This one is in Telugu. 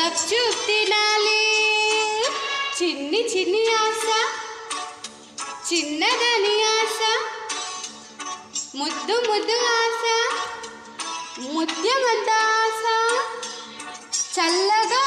గప్చుప్ తినాలి. చిన్ని చిన్ని ఆశ చిన్నదని ఆశ, ముద్దు ముద్దు ఆశ ముత్యమంత ఆశ, చల్లగా